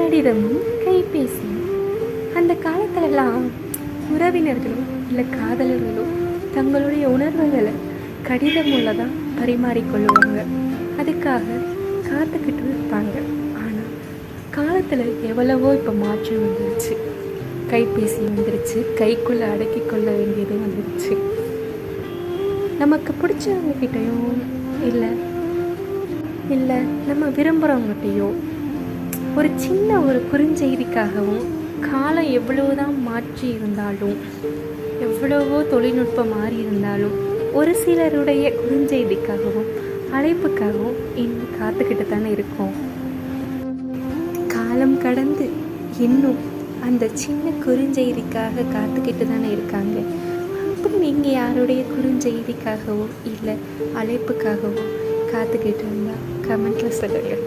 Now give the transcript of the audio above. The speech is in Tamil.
கடிதமும் கைபேசியும். அந்த காலத்துலலாம் உறவினர்களோ இல்லை காதலர்களோ தங்களுடைய உணர்வுகளை கடிதம் மூலம் தான் பரிமாறிக்கொள்ளுவாங்க. அதுக்காக காத்துக்கிட்டு இருப்பாங்க. ஆனால் காலத்தில் எவ்வளவோ இப்போ மாற்றம் வந்துருச்சு. கைபேசி வந்துருச்சு, கைக்குள்ளே அடக்கி கொள்ள வேண்டியது வந்துருச்சு. நமக்கு பிடிச்சவங்ககிட்டையும் இல்லை நம்ம விரும்புகிறவங்ககிட்டையோ ஒரு சின்ன ஒரு குறுஞ்செய்திக்காகவும் காலம் எவ்வளவுதான் மாற்றி இருந்தாலும், எவ்வளவோ தொழில்நுட்பம் மாறி இருந்தாலும், ஒரு சிலருடைய குறுஞ்செய்திக்காகவும் அழைப்புக்காகவும் இன்னும் காத்துக்கிட்டு தானே இருக்கோம். காலம் கடந்து இன்னும் அந்த சின்ன குறுஞ்செய்திக்காக காத்துக்கிட்டு தானே இருக்காங்க. அப்படி நீங்கள் யாருடைய குறுஞ்செய்திக்காகவோ இல்லை அழைப்புக்காகவோ காத்துக்கிட்டு இருந்தால் கமெண்ட்டில் சொல்லுங்கள்.